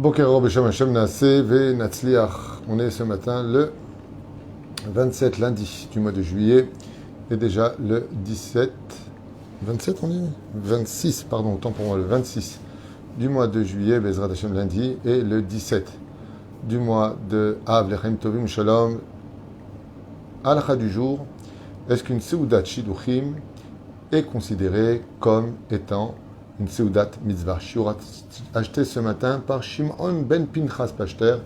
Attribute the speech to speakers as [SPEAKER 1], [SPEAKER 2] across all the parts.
[SPEAKER 1] Boker Oro Beshem Hashem Naaseh Ve Natzliach. On est ce matin le 27 lundi du mois de juillet et déjà le 17. 27 on dit 26, pardon, autant pour moi, le 26 du mois de juillet, Bezrat Hashem lundi, et le 17 du mois de Av Lechem Tovim Shalom. Halakha du jour, est-ce qu'une Seudat Shidduchim est considérée comme étant une Seudat Mitzvah? Shiurat acheté ce matin par Shimon ben Pinchas Pachter,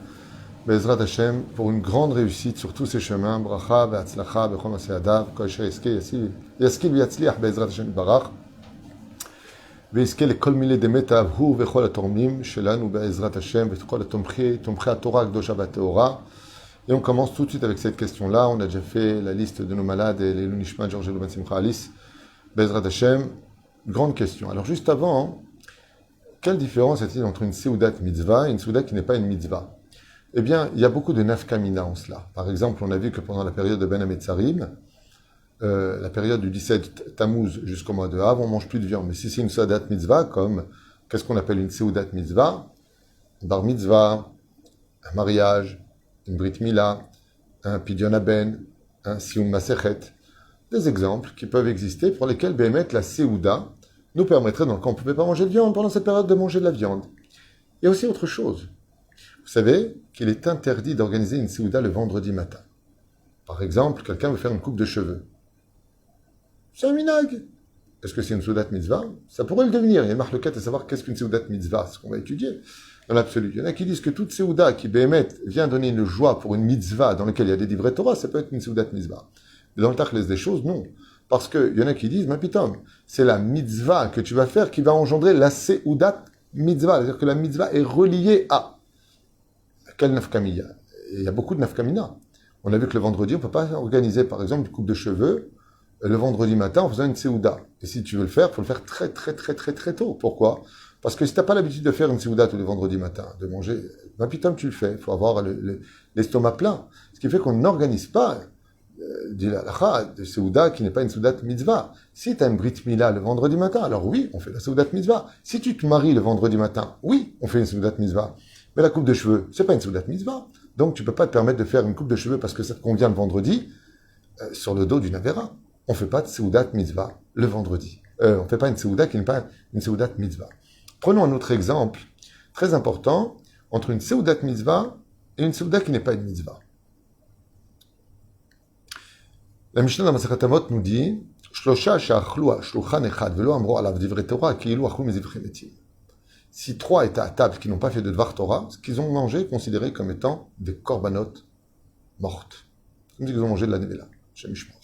[SPEAKER 1] Bezrat Hashem, pour une grande réussite sur tous ces chemins. Bracha ve'atzlacha bechol maseh adav, kol asher yaskil v'yatzliach Bezrat Hashem barach, ויזכה לכל מיני דמת אהבו וכל התורמים שלנו בעזרת השם וכל תומכי התורה הקדושה והטהורה. Et on commence tout de suite avec cette question-là. On a déjà fait la liste de nos malades et les Nishmat, Georges Ben Simcha Alice, Bezrat Hashem. Grande question. Alors juste avant, quelle différence est-il entre une Seudat mitzvah et une Seudat qui n'est pas une mitzvah? Eh bien, il y a beaucoup de nafkamina en cela. Par exemple, on a vu que pendant la période de Ben Hametzarim, la période du 17 Tammuz jusqu'au mois de Av, on mange plus de viande. Mais si c'est une Seudat mitzvah, comme qu'est-ce qu'on appelle une Seudat mitzvah? Bar mitzvah, un mariage, une brit mila, un pidyon haben, un sium masechet, des exemples qui peuvent exister pour lesquels Béhémet, la Seuda, nous permettrait, donc quand on ne pouvait pas manger de viande pendant cette période, de manger de la viande. Il y a aussi autre chose. Vous savez qu'il est interdit d'organiser une Seuda le vendredi matin. Par exemple, quelqu'un veut faire une coupe de cheveux. C'est un minag. Est-ce que c'est une Seudat mitzvah? Ça pourrait le devenir. Il y a une marloquette à savoir qu'est-ce qu'une Seudat mitzvah, ce qu'on va étudier dans l'absolu. Il y en a qui disent que toute Seuda qui Béhémet vient donner une joie pour une mitzvah dans laquelle il y a des livrets Torah, ça peut être une Seudat mitzvah. Mais dans le tachlis des choses, non. Parce qu'il y en a qui disent, ma pitom, c'est la mitzvah que tu vas faire qui va engendrer la Seudat mitzvah. C'est-à-dire que la mitzvah est reliée à quel nafkamina? Il y a beaucoup de nafkamina. On a vu que le vendredi, on ne peut pas organiser, par exemple, une coupe de cheveux le vendredi matin en faisant une Seuda. Et si tu veux le faire, il faut le faire très tôt. Pourquoi? Parce que si tu n'as pas l'habitude de faire une Seuda tous les vendredis matins, de manger, ma pitom, tu le fais. Il faut avoir l'estomac plein. Ce qui fait qu'on n'organise pas de Seuda qui n'est pas une Seudat mitzvah. Si tu as une brit mila le vendredi matin, alors oui, on fait la Seudat mitzvah. Si tu te maries le vendredi matin, oui, on fait une Seudat mitzvah. Mais la coupe de cheveux, c'est pas une Seudat mitzvah. Donc tu peux pas te permettre de faire une coupe de cheveux parce que ça te convient le vendredi sur le dos d'une avéra. On fait pas de Seudat mitzvah le vendredi. On fait pas une Seuda qui n'est pas une Seudat mitzvah. Prenons un autre exemple très important entre une Seudat mitzvah et une Seuda qui n'est pas une mitzvah. La Mishnah dans Masechet Avot nous dit Shlosha she'achlu shulchan echad velo amro alav divrei Torah ki'ilu achlu mizivchim metim. Si trois étaient à table qui n'ont pas fait de dvar Torah, ce qu'ils ont mangé est considéré comme étant des korbanot mortes. Comme si ils ont mangé de la nevela, chez Mishmor.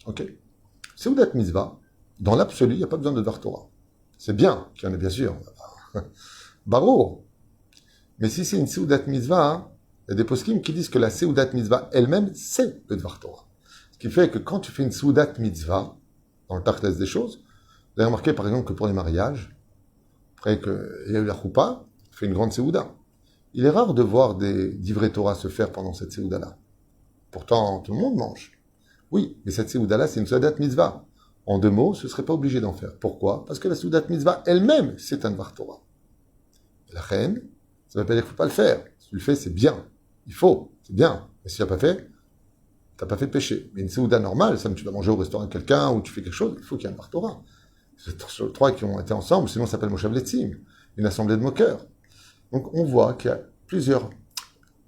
[SPEAKER 1] Ok? Seudat mitzvah, dans l'absolu, il n'y a pas besoin de dvar Torah. C'est bien qu'il y en ait, bien sûr. Barour. Mais si c'est une Seudat mitzvah, il y a des poskim qui disent que la Seudat mitzvah elle-même, c'est le dvar Torah. Ce qui fait que quand tu fais une Seudat mitzvah, dans le tachlis des choses, vous avez remarqué par exemple que pour les mariages, après qu'il y a eu la choupa, on fait une grande Seuda. Il est rare de voir des divrei Torah se faire pendant cette Seuda-là. Pourtant, tout le monde mange. Oui, mais cette Seuda-là, c'est une Seudat mitzvah. En deux mots, ce ne serait pas obligé d'en faire. Pourquoi? Parce que la Seudat mitzvah elle-même, c'est un dvar Torah. La reine, ça ne veut pas dire qu'il ne faut pas le faire. Si tu le fais, c'est bien. Il faut, c'est bien. Mais si tu n'as pas fait, tu n'as pas fait de péché. Mais une Seuda normale, ça, tu vas manger au restaurant avec quelqu'un ou tu fais quelque chose, il faut qu'il y ait un dvar Torah. C'est trois qui ont été ensemble, sinon ça s'appelle Moshav Letzim, une assemblée de moqueurs. Donc on voit qu'il y a plusieurs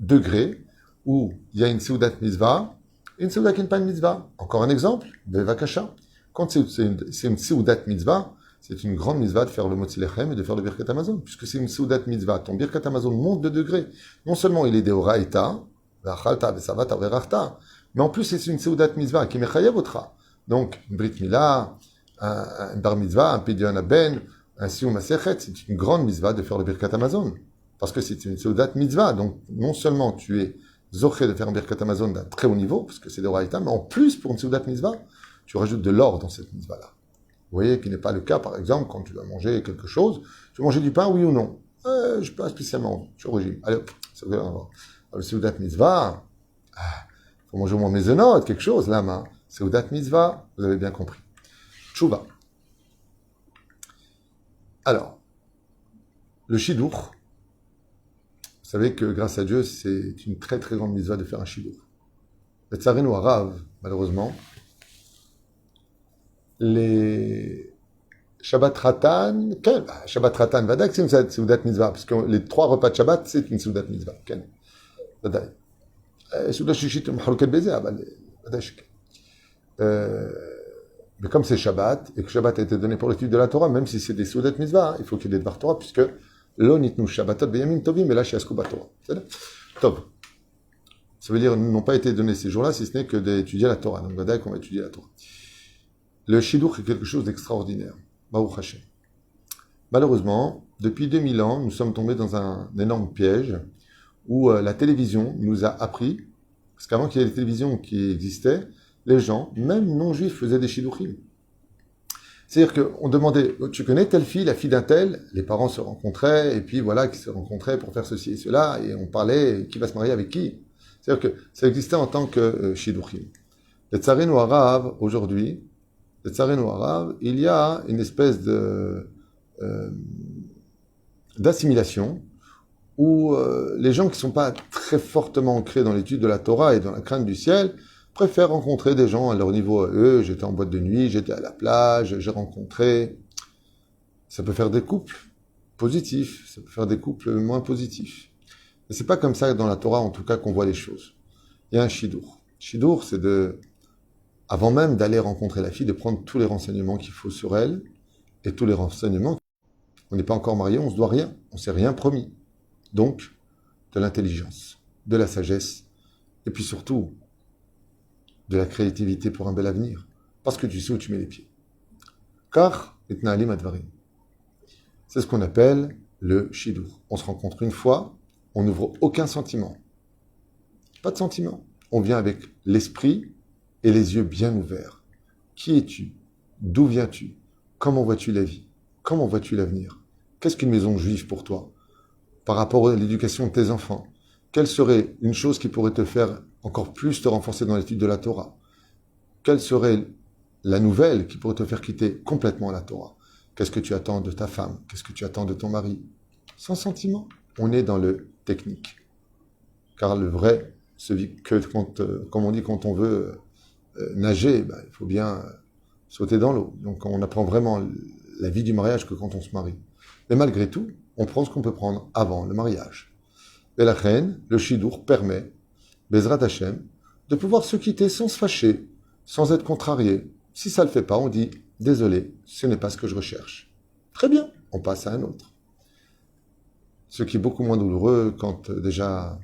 [SPEAKER 1] degrés où il y a une Seudat mitzvah et une Seuda qui n'est pas une mitzvah. Encore un exemple, Bevakasha. Quand c'est une Seudat mitzvah, c'est une grande mitzvah de faire le Motzi Lechem et de faire le Birkat Hamazon, puisque c'est une Seudat mitzvah. Ton Birkat Hamazon monte de degrés. Non seulement il est Deoraita, V'achalta, V'savata, V'rachta, mais en plus c'est une Seudat mitzvah qui mechayev otra. Donc, une Brit Mila, un bar mitzvah, un pidyon haben, un sium masechet, c'est une grande mitzvah de faire le Birkat Hamazon. Parce que c'est une Seudat mitzvah. Donc, non seulement tu es zoché de faire un Birkat Hamazon d'un très haut niveau, parce que c'est Deoraita, mais en plus, pour une Seudat mitzvah, tu rajoutes de l'or dans cette mitzvah-là. Vous voyez, qui n'est pas le cas, par exemple, quand tu vas manger quelque chose. Tu veux manger du pain, oui ou non? Je ne suis pas spécialement, je suis au régime. Allez, ça veut dire, le Seudat mitzvah, il faut manger au moins maisonnote, quelque chose, là, main. Seudat mitzvah, vous avez bien compris. Tchouva. Alors, le Shidduch, savez que grâce à Dieu, c'est une très très grande mitzvah de faire un shidur. Le Tsarenu Harav, malheureusement, les Shabbat Ratan, Shabbat Ratan, Vadak, c'est une Seudat Mitzvah, parce que les 3 repas de Shabbat, c'est une Seudat Mitzvah. Vadak. Seudat Shishit, Mhalouket Beze, Vadak. Mais comme c'est Shabbat, et que Shabbat a été donné pour l'étude de la Torah, même si c'est des Seudat Mitzvah, il faut qu'il y ait des Dvar Torah, puisque Lo nitnu Shabbatot beyamin tovim, et là, shiasku batorah. C'est-à-dire, Tov. Ça veut dire, n'ont pas été donnés ces jours-là, si ce n'est que d'étudier la Torah. Donc, Vadak, on va étudier la Torah. Le Shidduch est quelque chose d'extraordinaire. Baruch Hashem. Malheureusement, depuis 2000 ans, nous sommes tombés dans un énorme piège où la télévision nous a appris, parce qu'avant qu'il y ait les télévisions qui existaient, les gens, même non-juifs, faisaient des Shidduchim. C'est-à-dire qu'on demandait, tu connais telle fille, la fille d'un tel, les parents se rencontraient, et puis voilà, qui se rencontraient pour faire ceci et cela, et on parlait, qui va se marier avec qui. C'est-à-dire que ça existait en tant que Shidduchim. Le Tsarenu Harav, aujourd'hui, le Tsarenu Harav, il y a une espèce d'assimilation où les gens qui ne sont pas très fortement ancrés dans l'étude de la Torah et dans la crainte du ciel préfèrent rencontrer des gens à leur niveau à eux. J'étais en boîte de nuit, j'étais à la plage, j'ai rencontré. Ça peut faire des couples positifs, ça peut faire des couples moins positifs. Mais c'est pas comme ça dans la Torah, en tout cas, qu'on voit les choses. Il y a un shidur. Shidur, c'est avant même d'aller rencontrer la fille, de prendre tous les renseignements qu'il faut sur elle, et tous les renseignements. On n'est pas encore marié, on se doit rien, on s'est rien promis. Donc, de l'intelligence, de la sagesse, et puis surtout, de la créativité pour un bel avenir. Parce que tu sais où tu mets les pieds. Car, etna'alim advarim. C'est ce qu'on appelle le shidur. On se rencontre une fois, on n'ouvre aucun sentiment. Pas de sentiment. On vient avec l'esprit et les yeux bien ouverts. Qui es-tu? D'où viens-tu? Comment vois-tu la vie? Comment vois-tu l'avenir? Qu'est-ce qu'une maison juive pour toi? Par rapport à l'éducation de tes enfants, quelle serait une chose qui pourrait te faire encore plus te renforcer dans l'étude de la Torah? Quelle serait la nouvelle qui pourrait te faire quitter complètement la Torah? Qu'est-ce que tu attends de ta femme? Qu'est-ce que tu attends de ton mari? Sans sentiment. On est dans le technique. Car le vrai se vit que comme on dit, quand on veut nager, il faut bien sauter dans l'eau. Donc on apprend vraiment la vie du mariage que quand on se marie. Mais malgré tout, on prend ce qu'on peut prendre avant le mariage. Et la reine, le shidur permet, Bezrat Hashem, de pouvoir se quitter sans se fâcher, sans être contrarié. Si ça ne le fait pas, on dit « Désolé, ce n'est pas ce que je recherche ». Très bien, on passe à un autre. Ce qui est beaucoup moins douloureux quand déjà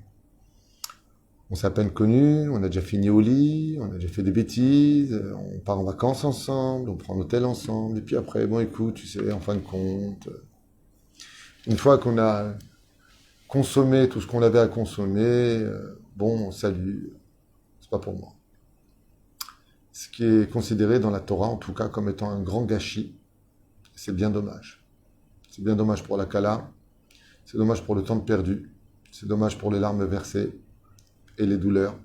[SPEAKER 1] on s'est à peine connu, on a déjà fini au lit, on a déjà fait des bêtises, on part en vacances ensemble, on prend l'hôtel ensemble, et puis après, bon écoute, tu sais, en fin de compte, une fois qu'on a consommé tout ce qu'on avait à consommer, bon, salut, c'est pas pour moi. Ce qui est considéré dans la Torah, en tout cas, comme étant un grand gâchis, c'est bien dommage. C'est bien dommage pour la Kala, c'est dommage pour le temps perdu, c'est dommage pour les larmes versées et les douleurs,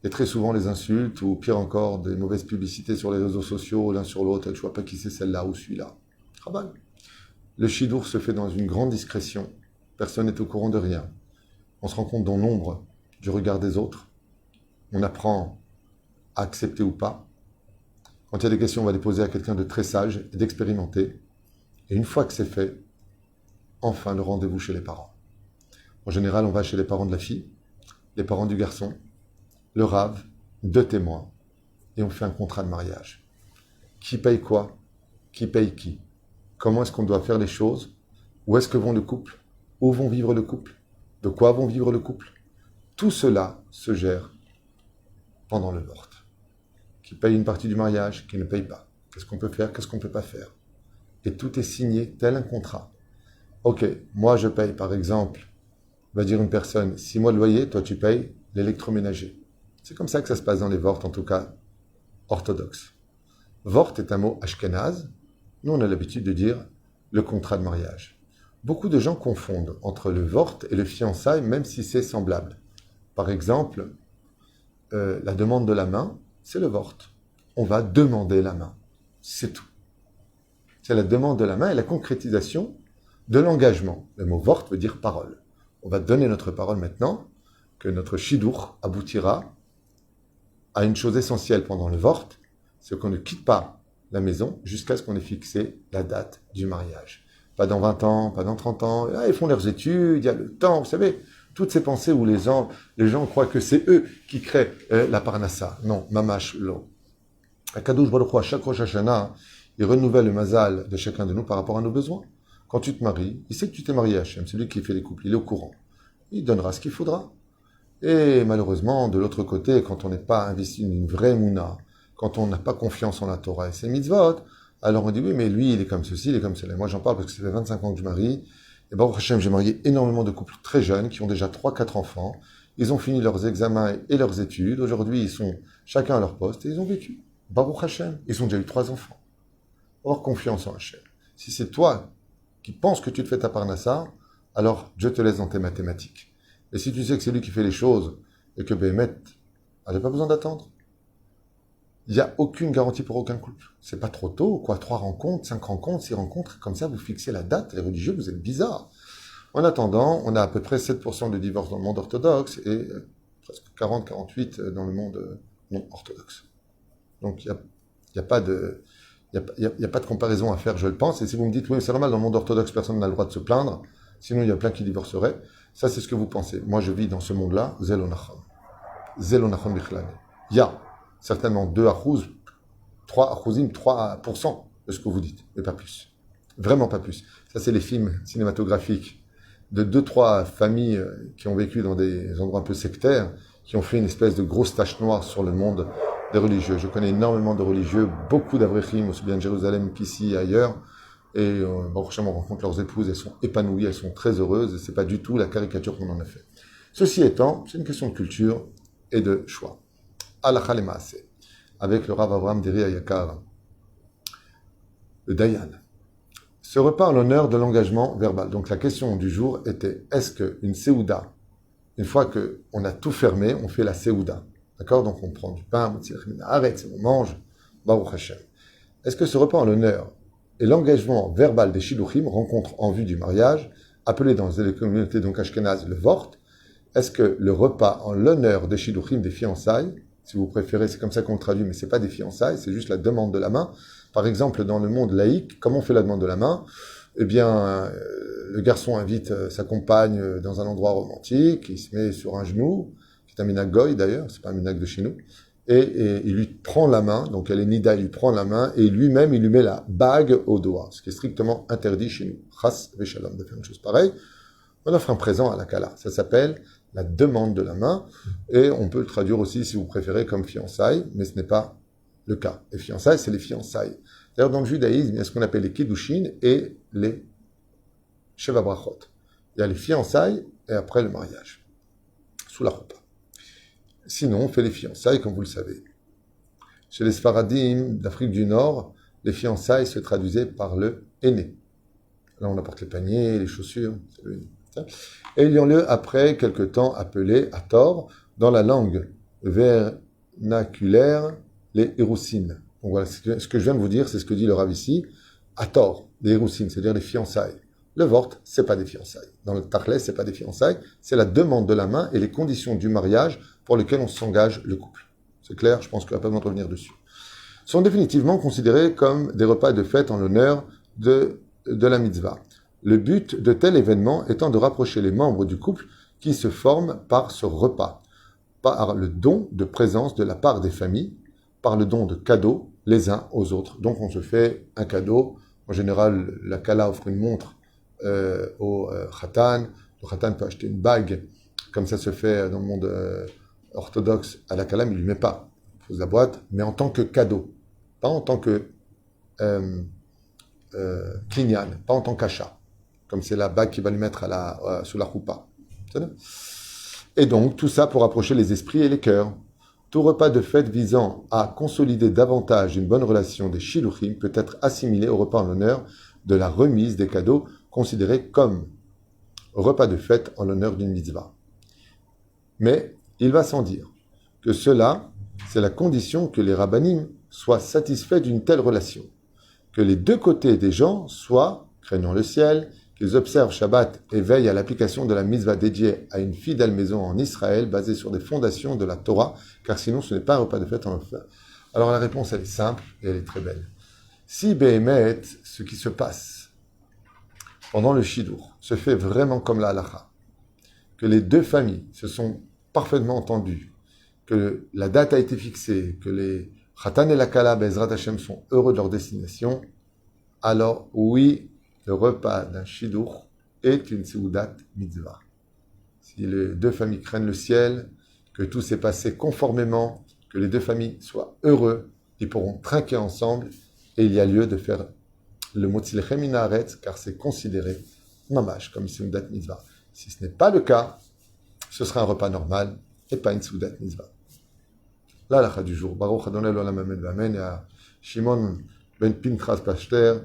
[SPEAKER 1] et très souvent les insultes, ou pire encore, des mauvaises publicités sur les réseaux sociaux, l'un sur l'autre, je ne vois pas qui c'est celle-là ou celui-là. Travail. Le shidur se fait dans une grande discrétion, personne n'est au courant de rien. On se rend compte dans l'ombre du regard des autres, on apprend à accepter ou pas. Quand il y a des questions, on va les poser à quelqu'un de très sage et d'expérimenté, et une fois que c'est fait, enfin le rendez-vous chez les parents. En général, on va chez les parents de la fille, les parents du garçon, le rave, 2 témoins, et on fait un contrat de mariage. Qui paye quoi? Qui paye qui? Comment est-ce qu'on doit faire les choses? Où est-ce que vont le couple? Où vont vivre le couple? De quoi vont vivre le couple? Tout cela se gère pendant le vort. Qui paye une partie du mariage, qui ne paye pas? Qu'est-ce qu'on peut faire? Qu'est-ce qu'on ne peut pas faire? Et tout est signé tel un contrat. Ok, moi je paye par exemple, va dire une personne, 6 mois de loyer, toi tu payes l'électroménager. C'est comme ça que ça se passe dans les vortes, en tout cas orthodoxes. Vort est un mot ashkénaze. Nous, on a l'habitude de dire le contrat de mariage. Beaucoup de gens confondent entre le vort et le fiançailles, même si c'est semblable. Par exemple, la demande de la main, c'est le vort. On va demander la main. C'est tout. C'est la demande de la main et la concrétisation de l'engagement. Le mot vort veut dire parole. on va donner notre parole maintenant, que notre shidur aboutira à une chose essentielle pendant le vort, c'est qu'on ne quitte pas la maison jusqu'à ce qu'on ait fixé la date du mariage. Pas dans 20 ans, pas dans 30 ans. Là, ils font leurs études, il y a le temps, vous savez. Toutes ces pensées où les gens croient que c'est eux qui créent la parnassa. Non, mamash lo. Akadosh Baruch Hu, à chaque Rosh Hashanah, il renouvelle le mazal de chacun de nous par rapport à nos besoins. Quand tu te maries, il sait que tu t'es marié à Hachem, c'est lui qui fait les couples, il est au courant. Il donnera ce qu'il faudra. Et malheureusement, de l'autre côté, quand on n'est pas investi dans une vraie mouna, quand on n'a pas confiance en la Torah et ses mitzvot, alors on dit oui, mais lui, il est comme ceci, il est comme cela. Moi, j'en parle parce que ça fait 25 ans que je marie. Et Baruch Hashem, j'ai marié énormément de couples très jeunes qui ont déjà 3-4 enfants. Ils ont fini leurs examens et leurs études. Aujourd'hui, ils sont chacun à leur poste et ils ont vécu. Baruch Hashem, ils ont déjà eu 3 enfants. Avoir confiance en Hashem. Si c'est toi qui penses que tu te fais ta parnassa, alors Dieu te laisse dans tes mathématiques. Et si tu sais que c'est lui qui fait les choses et que Béhémet, elle n'a pas besoin d'attendre. Il n'y a aucune garantie pour aucun couple. C'est pas trop tôt, quoi. 3 rencontres, 5 rencontres, 6 rencontres, comme ça vous fixez la date. Les religieux, vous êtes bizarres. En attendant, on a à peu près 7% de divorces dans le monde orthodoxe et presque 40-48% dans le monde non orthodoxe. Donc il n'y a pas de... Il n'y a pas de comparaison à faire, je le pense. Et si vous me dites, oui, c'est normal, dans le monde orthodoxe, personne n'a le droit de se plaindre, sinon il y a plein qui divorceraient, ça c'est ce que vous pensez. Moi je vis dans ce monde-là, Zelonachon. Zelonachon Bichlane. Il y a certainement 2 achous, 3 achousim, 3% de ce que vous dites, mais pas plus. Vraiment pas plus. Ça c'est les films cinématographiques de 2-3 familles qui ont vécu dans des endroits un peu sectaires, qui ont fait une espèce de grosse tache noire sur le monde des religieux. Je connais énormément de religieux, beaucoup d'avrechim, aussi bien de Jérusalem qu'ici et ailleurs, et prochainement on rencontre leurs épouses, elles sont épanouies, elles sont très heureuses, et c'est pas du tout la caricature qu'on en a fait. Ceci étant, c'est une question de culture et de choix. Halakha Lemaase, avec le Rav Avraham Deri Ayakar, le Dayan. Ce repas en l'honneur de l'engagement verbal. Donc la question du jour était, est-ce qu'une séouda, une fois qu'on a tout fermé, on fait la séouda. D'accord? Donc on prend du pain, arrête, on mange, Baruch Hashem. Est-ce que ce repas en l'honneur et l'engagement verbal des Shiluchim rencontrent en vue du mariage, appelé dans les communautés donc Ashkenaz le Vort, est-ce que le repas en l'honneur des Shiluchim, des fiançailles, si vous préférez, c'est comme ça qu'on le traduit, mais c'est pas des fiançailles, c'est juste la demande de la main. Par exemple, dans le monde laïque, comment on fait la demande de la main? Eh bien, le garçon invite sa compagne dans un endroit romantique, il se met sur un genou, qui est un minag goy d'ailleurs, c'est pas un minag de chez nous, et il lui prend la main, donc elle est nida, il lui prend la main, et lui-même, il lui met la bague au doigt, ce qui est strictement interdit chez nous. Chas v'shalom, de faire une chose pareille. On offre un présent à la kala. Ça s'appelle la demande de la main, et on peut le traduire aussi, si vous préférez, comme fiançailles, mais ce n'est pas le cas. Les fiançailles, c'est les fiançailles. D'ailleurs, dans le judaïsme, il y a ce qu'on appelle les kiddushin et les sheva brachot. Il y a les fiançailles et après le mariage, sous la roupa. Sinon, on fait les fiançailles, comme vous le savez. Chez les Sfaradim d'Afrique du Nord, les fiançailles se traduisaient par le henné. Là, on apporte les paniers, les chaussures, c'est le henné. Et il y a lieu après quelque temps appelé à tort dans la langue vernaculaire les héroussines. Donc voilà, ce que je viens de vous dire, c'est ce que dit le Rav ici, à tort, les héroussines, c'est-à-dire les fiançailles. Le vort, c'est pas des fiançailles. Dans le tachlès, c'est pas des fiançailles, c'est la demande de la main et les conditions du mariage pour lesquelles on s'engage le couple. C'est clair, je pense qu'il n'y a pas besoin de revenir dessus. Sont définitivement considérés comme des repas de fête en l'honneur de la mitzvah. Le but de tel événement étant de rapprocher les membres du couple qui se forment par ce repas, par le don de présence de la part des familles, par le don de cadeaux les uns aux autres. Donc on se fait un cadeau. En général, la kala offre une montre au khatan. Le khatan peut acheter une bague, comme ça se fait dans le monde orthodoxe à la kala, mais il ne lui met pas. Il pose la boîte, mais en tant que cadeau, pas en tant que kinyan, pas en tant qu'achat, comme c'est la bague qu'il va lui mettre sous la choupa. Et donc, tout ça pour approcher les esprits et les cœurs. Tout repas de fête visant à consolider davantage une bonne relation des shiluchim peut être assimilé au repas en l'honneur de la remise des cadeaux considérés comme repas de fête en l'honneur d'une mitzvah. Mais il va sans dire que cela, c'est la condition que les rabbanim soient satisfaits d'une telle relation, que les deux côtés des gens soient, craignant le ciel, qu'ils observent Shabbat et veillent à l'application de la mitzvah dédiée à une fidèle maison en Israël, basée sur des fondations de la Torah, car sinon ce n'est pas un repas de fête en enfer. Alors la réponse, elle est simple et elle est très belle. Si Béhémet, ce qui se passe pendant le Shidour, se fait vraiment comme la halacha, que les deux familles se sont parfaitement entendues, que la date a été fixée, que les Khatan et la Kala, Bezrat Hashem, sont heureux de leur destination, alors oui, le repas d'un Shidour est une Seudat Mitzvah. Si les deux familles craignent le ciel, que tout s'est passé conformément, que les deux familles soient heureux, ils pourront trinquer ensemble, et il y a lieu de faire le Motzil Minaret, car c'est considéré mamash comme une Seudat Mitzvah. Si ce n'est pas le cas, ce sera un repas normal et pas une Seudat Mitzvah. Là, la du jour. Baruch Adonai l'olam amen v'amen. Et à Shimon ben Pinchas Pachter,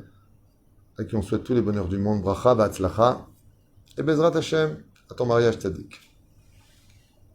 [SPEAKER 1] à qui on souhaite tous les bonheurs du monde. Bracha v'atzlacha. Et Bezrat Hashem, à ton mariage tzaddik.